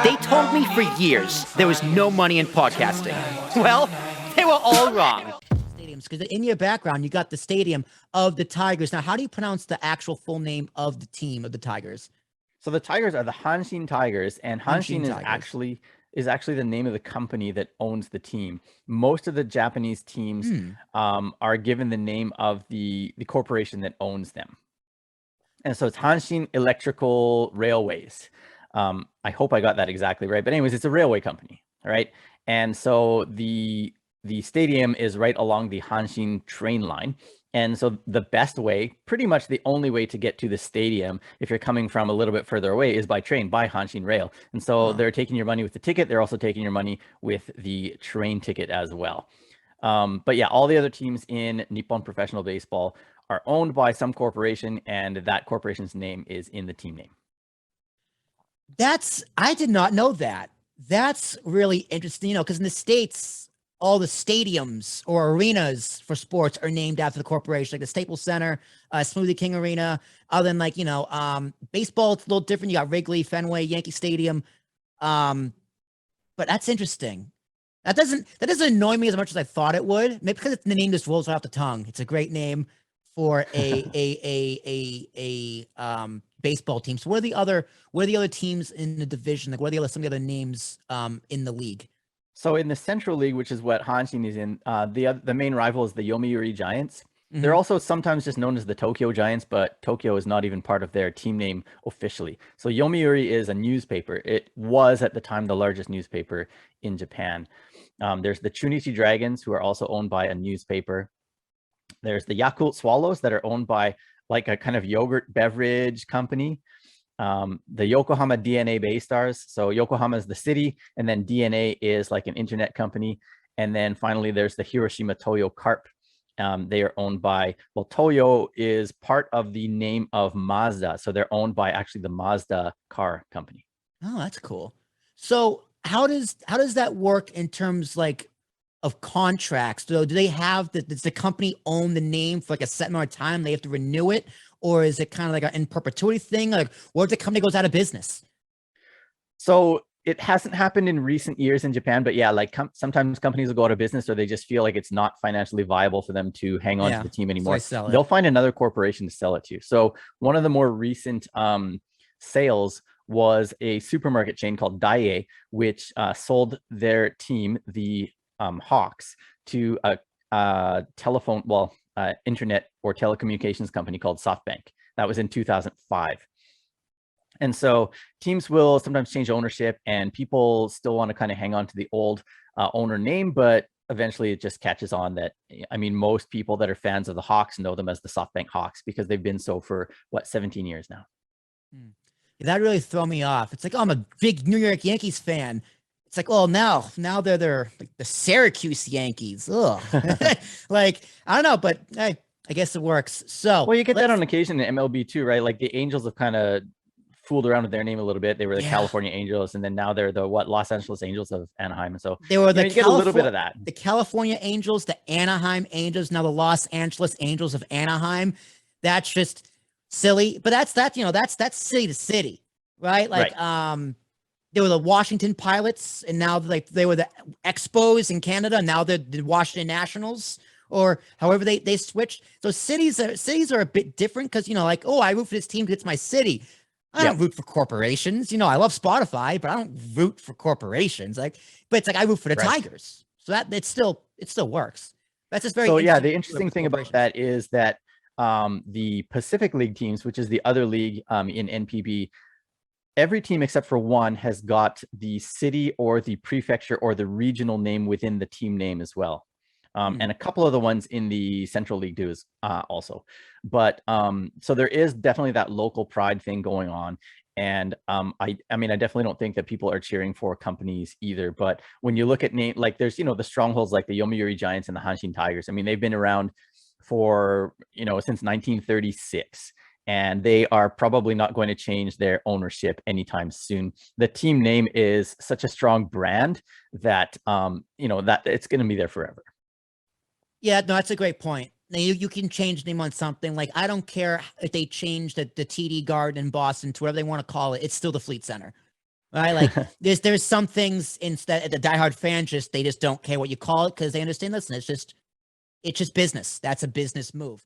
They told me for years there was no money in podcasting. Well, they were all wrong. Stadiums, because in your background, you got the stadium of the Tigers. Now, how do you pronounce the actual full name of the team of the Tigers? So the Tigers are the Hanshin Tigers, and Hanshin is actually the name of the company that owns the team. Most of the Japanese teams are given the name of the corporation that owns them. And so it's Hanshin Electrical Railways. I hope I got that exactly right. But anyways, it's a railway company, right? And so the stadium is right along the Hanshin train line. And so the best way, pretty much the only way to get to the stadium, if you're coming from a little bit further away, is by train, by Hanshin Rail. And so they're taking your money with the ticket. They're also taking your money with the train ticket as well. But yeah, all the other teams in Nippon Professional Baseball are owned by some corporation, and that corporation's name is in the team name. I did not know that. That's really interesting, because in the States, all the stadiums or arenas for sports are named after the corporation, like the Staples Center, Smoothie King Arena. Other than baseball, it's a little different. You got Wrigley, Fenway, Yankee Stadium. But that's interesting. That doesn't annoy me as much as I thought it would. Maybe because the name just rolls right off the tongue. It's a great name for a baseball team. So what are the other teams in the division? Like, what are some of the other names in the league? So in the Central League, which is what Hanshin is in, the main rival is the Yomiuri Giants. Mm-hmm. They're also sometimes just known as the Tokyo Giants, but Tokyo is not even part of their team name officially. So Yomiuri is a newspaper. It was at the time the largest newspaper in Japan. There's the Chunichi Dragons, who are also owned by a newspaper. There's the Yakult Swallows that are owned by like a kind of yogurt beverage company. The Yokohama DNA Baystars. So Yokohama is the city, and then DNA is like an internet company. And then finally, there's the Hiroshima Toyo Carp. They are owned by, Toyo is part of the name of Mazda. So they're owned by actually the Mazda car company. Oh, that's cool. So how does that work in terms of contracts? So do they have does the company own the name for like a set amount of time? They have to renew it? Or is it kind of like an in perpetuity thing? Like, what if the company goes out of business? So it hasn't happened in recent years in Japan, but yeah, like sometimes companies will go out of business, or they just feel like it's not financially viable for them to hang on to the team anymore. So they'll find another corporation to sell it to. So one of the more recent sales was a supermarket chain called Daiei, which sold their team, the Hawks, to a internet or telecommunications company called SoftBank. That was in 2005. And so teams will sometimes change ownership, and people still want to kind of hang on to the old owner name, but eventually it just catches on that, most people that are fans of the Hawks know them as the SoftBank Hawks because they've been so for 17 years now. That really threw me off. It's like, I'm a big New York Yankees fan. It's like, now they're like the Syracuse Yankees. Ugh. Like, I don't know, but hey, I guess it works. So you get that on occasion in MLB too, right? Like the Angels have kind of fooled around with their name a little bit. They were the California Angels, and then now they're the Los Angeles Angels of Anaheim. And so they were you get a little bit of that. The California Angels, the Anaheim Angels, now the Los Angeles Angels of Anaheim. That's just silly, but that's city to city, right? Like, they were the Washington Pilots, and now they were the Expos in Canada. And now they're the Washington Nationals, or however they switched. So cities are a bit different because I root for this team because it's my city. I don't root for corporations. I love Spotify, but I don't root for corporations. But it's like I root for the Tigers. So that it still works. That's just very. So the interesting thing about that is that the Pacific League teams, which is the other league in NPB, every team except for one has got the city or the prefecture or the regional name within the team name as well. And a couple of the ones in the Central League do also. But so there is definitely that local pride thing going on. And I definitely don't think that people are cheering for companies either. But when you look at there's, the strongholds like the Yomiuri Giants and the Hanshin Tigers. They've been around for, since 1936. And they are probably not going to change their ownership anytime soon. The team name is such a strong brand that, that it's going to be there forever. Yeah, no, that's a great point. Now, you can change the name on something. Like, I don't care if they change the TD Garden in Boston to whatever they want to call it. It's still the Fleet Center, right? Like there's some things instead the diehard fans they just don't care what you call it because they understand. Listen, it's just business. That's a business move.